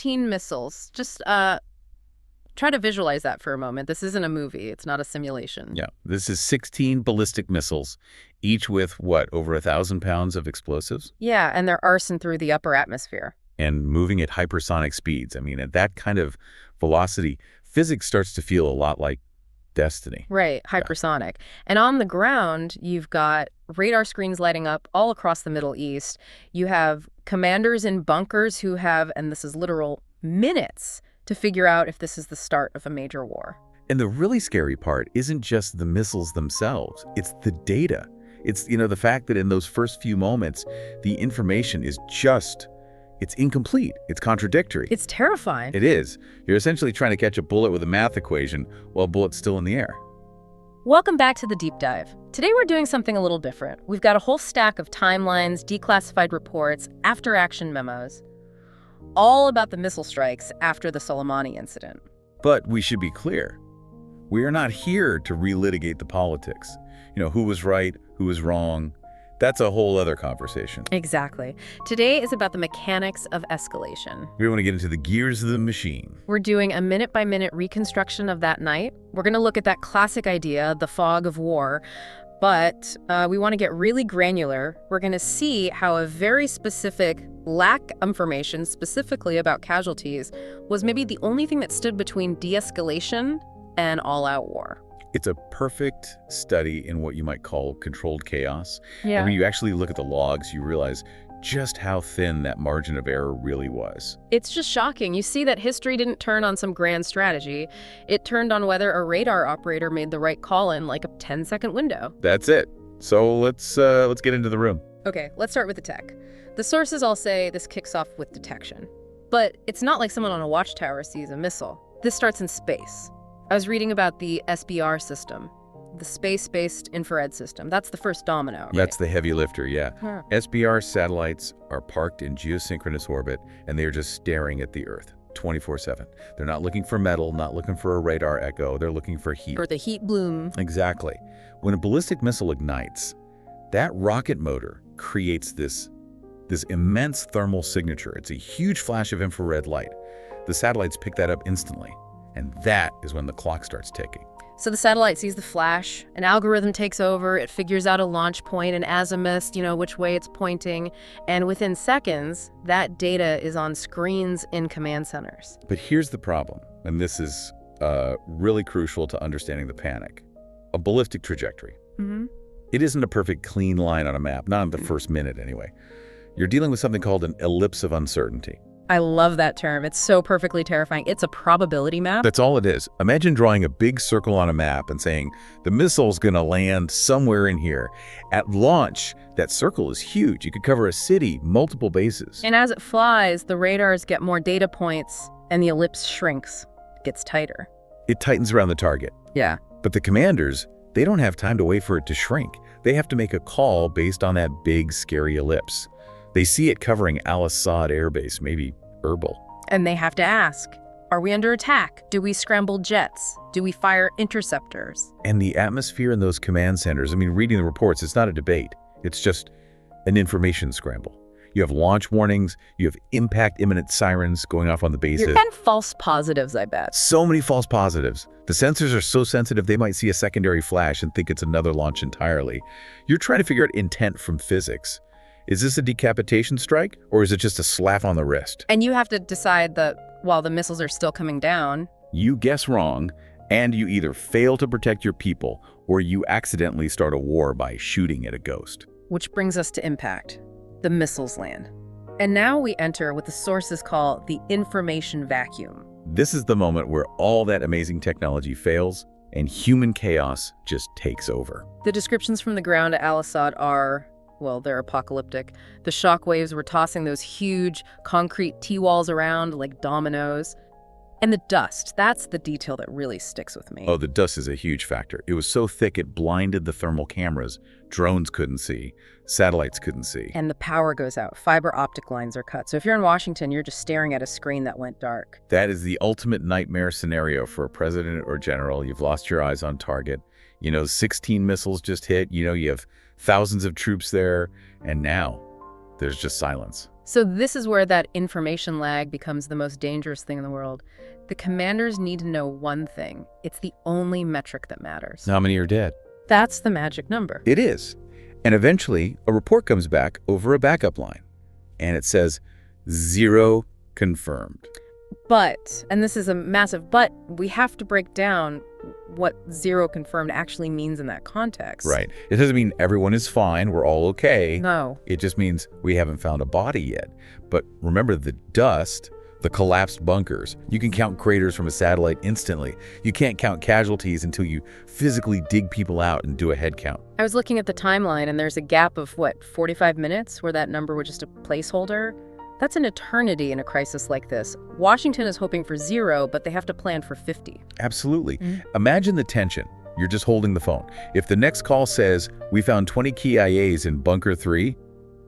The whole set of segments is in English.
16 missiles. Just try to visualize that for a moment. This isn't a movie. It's not a simulation. Yeah, this is 16 ballistic missiles, each with, what, over 1,000 pounds of explosives? Yeah, and they're arcing through the upper atmosphere. And moving at hypersonic speeds. I mean, at that kind of velocity, physics starts to feel a lot like destiny. Right, hypersonic. Yeah. And on the ground, you've got radar screens lighting up all across the Middle East. You have commanders in bunkers who have, and this is literal, minutes to figure out if this is the start of a major war. And the really scary part isn't just the missiles themselves, it's the data. It's, the fact that in those first few moments, the information is it's incomplete, it's contradictory. It's terrifying. It is. You're essentially trying to catch a bullet with a math equation while a bullet's still in the air. Welcome back to the Deep Dive. Today we're doing something a little different. We've got a whole stack of timelines, declassified reports, after-action memos, all about the missile strikes after the Soleimani incident. But we should be clear. We are not here to relitigate the politics. Who was right, who was wrong. That's a whole other conversation. Exactly. Today is about the mechanics of escalation. We want to get into the gears of the machine. We're doing a minute-by-minute reconstruction of that night. We're going to look at that classic idea, the fog of war. But we want to get really granular. We're going to see how a very specific lack of information, specifically about casualties, was maybe the only thing that stood between de-escalation and all-out war. It's a perfect study in what you might call controlled chaos. Yeah. And when you actually look at the logs, you realize just how thin that margin of error really was. It's just shocking. You see that history didn't turn on some grand strategy. It turned on whether a radar operator made the right call in like a 10-second window. That's it. So let's get into the room. Okay, let's start with the tech. The sources all say this kicks off with detection. But it's not like someone on a watchtower sees a missile. This starts in space. I was reading about the SBR system, the space-based infrared system. That's the first domino. Okay? That's the heavy lifter, yeah. Huh. SBR satellites are parked in geosynchronous orbit, and they're just staring at the Earth 24/7. They're not looking for metal, not looking for a radar echo. They're looking for heat. Or the heat bloom. Exactly. When a ballistic missile ignites, that rocket motor creates this immense thermal signature. It's a huge flash of infrared light. The satellites pick that up instantly. And that is when the clock starts ticking. So the satellite sees the flash, an algorithm takes over, it figures out a launch point, an azimuth, which way it's pointing, and within seconds, that data is on screens in command centers. But here's the problem, and this is really crucial to understanding the panic. A ballistic trajectory. Mm-hmm. It isn't a perfect clean line on a map, not in the first minute anyway. You're dealing with something called an ellipse of uncertainty. I love that term. It's so perfectly terrifying. It's a probability map. That's all it is. Imagine drawing a big circle on a map and saying, the missile's going to land somewhere in here. At launch, that circle is huge. You could cover a city, multiple bases. And as it flies, the radars get more data points, and the ellipse shrinks, gets tighter. It tightens around the target. Yeah. But the commanders, they don't have time to wait for it to shrink. They have to make a call based on that big, scary ellipse. They see it covering Al-Assad Air Base, maybe Erbil. And they have to ask, are we under attack? Do we scramble jets? Do we fire interceptors? And the atmosphere in those command centers, reading the reports, it's not a debate. It's just an information scramble. You have launch warnings, you have impact imminent sirens going off on the bases. And false positives, I bet. So many false positives. The sensors are so sensitive they might see a secondary flash and think it's another launch entirely. You're trying to figure out intent from physics. Is this a decapitation strike, or is it just a slap on the wrist? And you have to decide that while the missiles are still coming down, you guess wrong, and you either fail to protect your people, or you accidentally start a war by shooting at a ghost. Which brings us to impact. The missiles land. And now we enter what the sources call the information vacuum. This is the moment where all that amazing technology fails, and human chaos just takes over. The descriptions from the ground at Al-Assad are, well, they're apocalyptic. The shock waves were tossing those huge concrete T-walls around like dominoes. And the dust, that's the detail that really sticks with me. Oh, the dust is a huge factor. It was so thick it blinded the thermal cameras. Drones couldn't see. Satellites couldn't see. And the power goes out. Fiber optic lines are cut. So if you're in Washington, you're just staring at a screen that went dark. That is the ultimate nightmare scenario for a president or general. You've lost your eyes on target. 16 missiles just hit. You have thousands of troops there. And now there's just silence. So this is where that information lag becomes the most dangerous thing in the world. The commanders need to know one thing. It's the only metric that matters. How many are dead? That's the magic number. It is. And eventually, a report comes back over a backup line. And it says, 0 confirmed. But, and this is a massive but, we have to break down what 0 confirmed actually means in that context. Right. It doesn't mean everyone is fine, we're all okay. No. It just means we haven't found a body yet. But remember the dust, the collapsed bunkers. You can count craters from a satellite instantly. You can't count casualties until you physically dig people out and do a head count. I was looking at the timeline, and there's a gap of, 45 minutes where that number was just a placeholder? That's an eternity in a crisis like this. Washington is hoping for 0, but they have to plan for 50. Absolutely. Imagine the tension. You're just holding the phone. If the next call says, we found 20 key IAs in Bunker 3,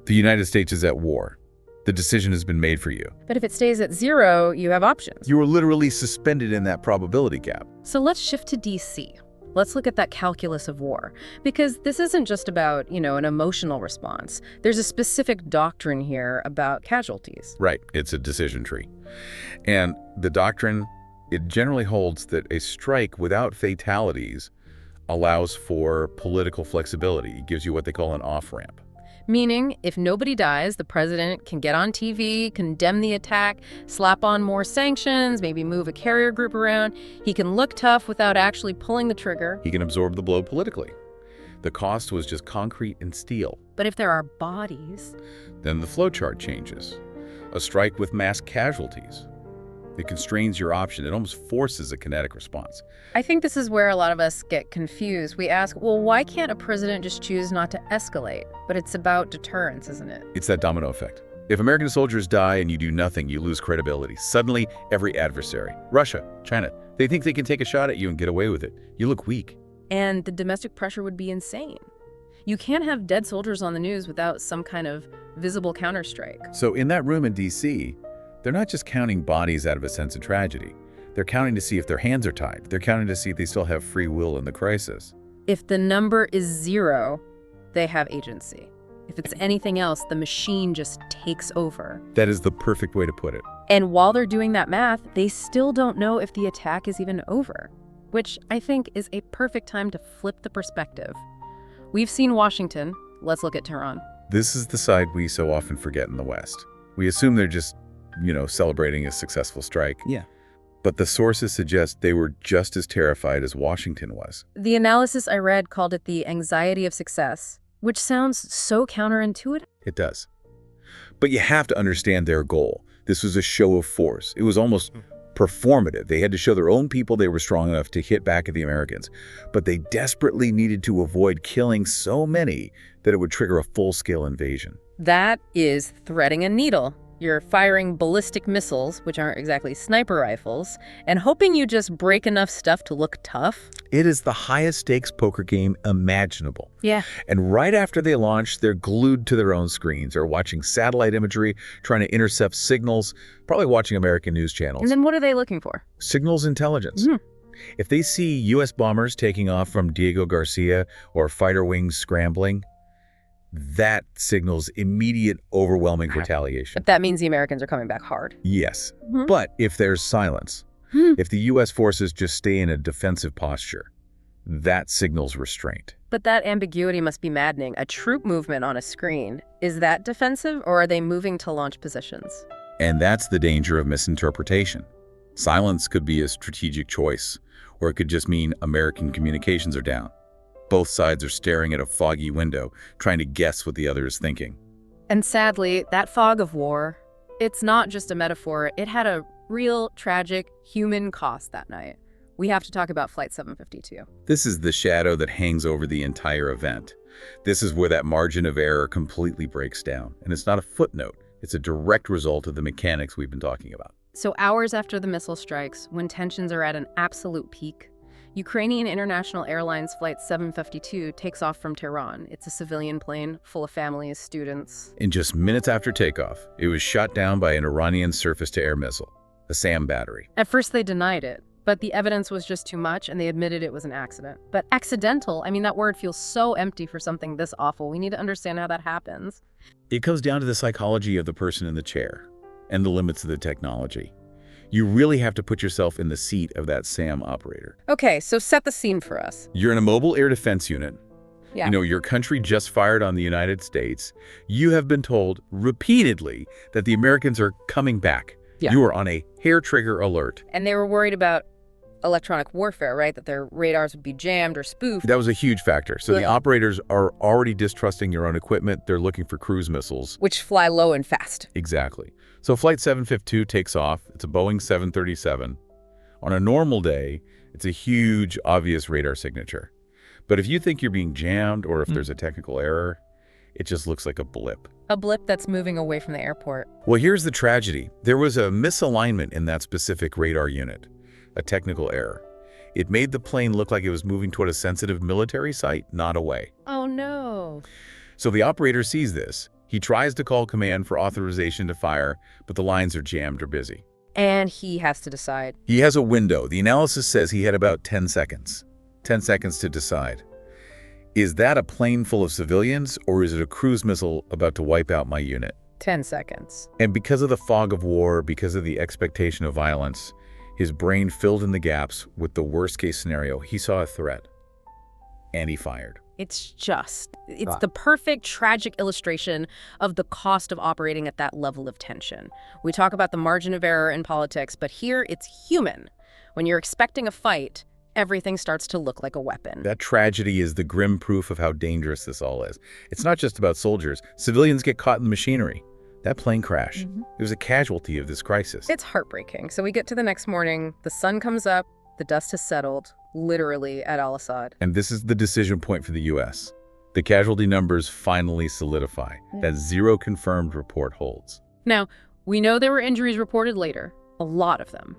the United States is at war. The decision has been made for you. But if it stays at 0, you have options. You are literally suspended in that probability gap. So let's shift to D.C. Let's look at that calculus of war, because this isn't just about, an emotional response. There's a specific doctrine here about casualties. Right. It's a decision tree. And the doctrine, it generally holds that a strike without fatalities allows for political flexibility. It gives you what they call an off-ramp. Meaning, if nobody dies, the president can get on TV, condemn the attack, slap on more sanctions, maybe move a carrier group around. He can look tough without actually pulling the trigger. He can absorb the blow politically. The cost was just concrete and steel. But if there are bodies, then the flowchart changes. A strike with mass casualties. It constrains your option. It almost forces a kinetic response. I think this is where a lot of us get confused. We ask, well, why can't a president just choose not to escalate? But it's about deterrence, isn't it? It's that domino effect. If American soldiers die and you do nothing, you lose credibility. Suddenly, every adversary, Russia, China, they think they can take a shot at you and get away with it. You look weak. And the domestic pressure would be insane. You can't have dead soldiers on the news without some kind of visible counterstrike. So in that room in D.C., they're not just counting bodies out of a sense of tragedy. They're counting to see if their hands are tied. They're counting to see if they still have free will in the crisis. If the number is 0, they have agency. If it's anything else, the machine just takes over. That is the perfect way to put it. And while they're doing that math, they still don't know if the attack is even over, which I think is a perfect time to flip the perspective. We've seen Washington. Let's look at Tehran. This is the side we so often forget in the West. We assume they're just celebrating a successful strike. Yeah. But the sources suggest they were just as terrified as Washington was. The analysis I read called it the anxiety of success, which sounds so counterintuitive. It does. But you have to understand their goal. This was a show of force. It was almost performative. They had to show their own people they were strong enough to hit back at the Americans. But they desperately needed to avoid killing so many that it would trigger a full-scale invasion. That is threading a needle. You're firing ballistic missiles, which aren't exactly sniper rifles, and hoping you just break enough stuff to look tough. It is the highest stakes poker game imaginable. Yeah. And right after they launch, they're glued to their own screens or watching satellite imagery, trying to intercept signals, probably watching American news channels. And then what are they looking for? Signals intelligence. If they see U.S. bombers taking off from Diego Garcia or fighter wings scrambling, that signals immediate, overwhelming retaliation. But that means the Americans are coming back hard. Yes. But if there's silence, if the U.S. forces just stay in a defensive posture, that signals restraint. But that ambiguity must be maddening. A troop movement on a screen, is that defensive, or are they moving to launch positions? And that's the danger of misinterpretation. Silence could be a strategic choice, or it could just mean American communications are down. Both sides are staring at a foggy window, trying to guess what the other is thinking. And sadly, that fog of war, it's not just a metaphor. It had a real, tragic, human cost that night. We have to talk about Flight 752. This is the shadow that hangs over the entire event. This is where that margin of error completely breaks down. And it's not a footnote. It's a direct result of the mechanics we've been talking about. So hours after the missile strikes, when tensions are at an absolute peak, Ukrainian International Airlines Flight 752 takes off from Tehran. It's a civilian plane full of families, students. In just minutes after takeoff, it was shot down by an Iranian surface-to-air missile, a SAM battery. At first they denied it, but the evidence was just too much, and they admitted it was an accident. But accidental, I mean, that word feels so empty for something this awful. We need to understand how that happens. It comes down to the psychology of the person in the chair and the limits of the technology. You really have to put yourself in the seat of that SAM operator. Okay, so set the scene for us. You're in a mobile air defense unit. Yeah. You know, your country just fired on the United States. You have been told repeatedly that the Americans are coming back. Yeah. You are on a hair trigger alert. And they were worried about electronic warfare, right? That their radars would be jammed or spoofed. That was a huge factor. So the operators are already distrusting your own equipment. They're looking for cruise missiles. Which fly low and fast. Exactly. So Flight 752 takes off. It's a Boeing 737. On a normal day, it's a huge, obvious radar signature. But if you think you're being jammed or if there's a technical error, it just looks like a blip. A blip that's moving away from the airport. Well, here's the tragedy. There was a misalignment in that specific radar unit, a technical error. It made the plane look like it was moving toward a sensitive military site, not away. Oh, no. So the operator sees this. He tries to call command for authorization to fire, but the lines are jammed or busy. And he has to decide. He has a window. The analysis says he had about 10 seconds. 10 seconds to decide. Is that a plane full of civilians, or is it a cruise missile about to wipe out my unit? 10 seconds. And because of the fog of war, because of the expectation of violence, his brain filled in the gaps with the worst-case scenario. He saw a threat, and he fired. It's the perfect tragic illustration of the cost of operating at that level of tension. We talk about the margin of error in politics, but here it's human. When you're expecting a fight, everything starts to look like a weapon. That tragedy is the grim proof of how dangerous this all is. It's not just about soldiers. Civilians get caught in the machinery. That plane crash, it was a casualty of this crisis. It's heartbreaking. So we get to the next morning, the sun comes up, the dust has settled, literally at Al-Assad. And this is the decision point for the U.S. The casualty numbers finally solidify. That zero confirmed report holds. Now, we know there were injuries reported later, a lot of them.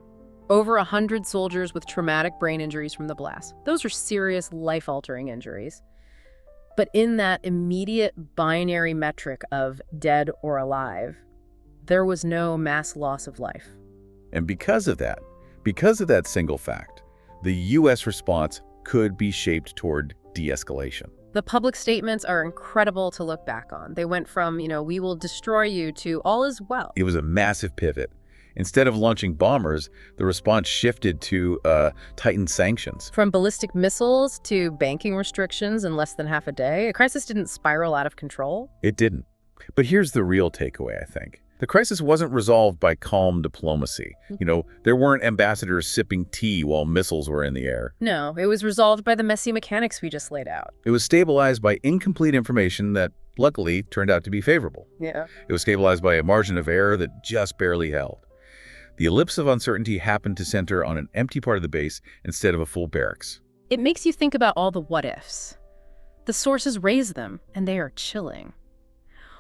Over 100 soldiers with traumatic brain injuries from the blast. Those are serious, life-altering injuries. But in that immediate binary metric of dead or alive, there was no mass loss of life. And because of that single fact, the U.S. response could be shaped toward de-escalation. The public statements are incredible to look back on. They went from, we will destroy you to all is well. It was a massive pivot. Instead of launching bombers, the response shifted to tightened sanctions. From ballistic missiles to banking restrictions in less than half a day, a crisis didn't spiral out of control. It didn't. But here's the real takeaway, I think. The crisis wasn't resolved by calm diplomacy. There weren't ambassadors sipping tea while missiles were in the air. No, it was resolved by the messy mechanics we just laid out. It was stabilized by incomplete information that, luckily, turned out to be favorable. Yeah. It was stabilized by a margin of error that just barely held. The ellipse of uncertainty happened to center on an empty part of the base instead of a full barracks. It makes you think about all the what-ifs. The sources raise them, and they are chilling.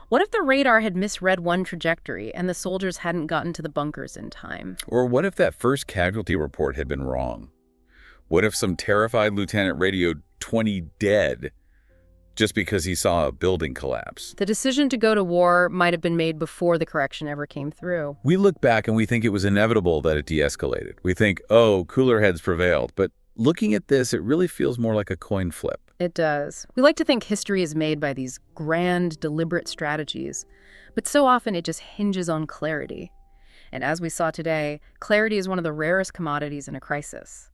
What if the radar had misread one trajectory and the soldiers hadn't gotten to the bunkers in time? Or what if that first casualty report had been wrong? What if some terrified lieutenant radioed 20 dead just because he saw a building collapse? The decision to go to war might have been made before the correction ever came through. We look back and we think it was inevitable that it de-escalated. We think, oh, cooler heads prevailed. But looking at this, it really feels more like a coin flip. It does. We like to think history is made by these grand, deliberate strategies, but so often it just hinges on clarity. And as we saw today, clarity is one of the rarest commodities in a crisis.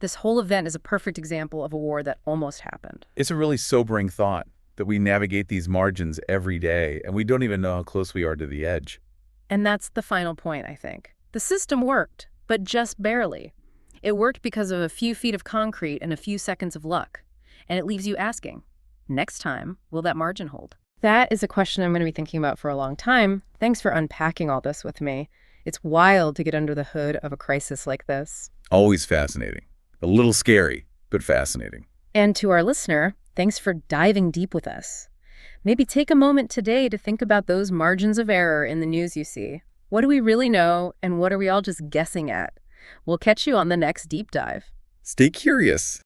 This whole event is a perfect example of a war that almost happened. It's a really sobering thought that we navigate these margins every day, and we don't even know how close we are to the edge. And that's the final point, I think. The system worked, but just barely. It worked because of a few feet of concrete and a few seconds of luck. And it leaves you asking, next time, will that margin hold? That is a question I'm going to be thinking about for a long time. Thanks for unpacking all this with me. It's wild to get under the hood of a crisis like this. Always fascinating. A little scary, but fascinating. And to our listener, thanks for diving deep with us. Maybe take a moment today to think about those margins of error in the news you see. What do we really know, and what are we all just guessing at? We'll catch you on the next deep dive. Stay curious.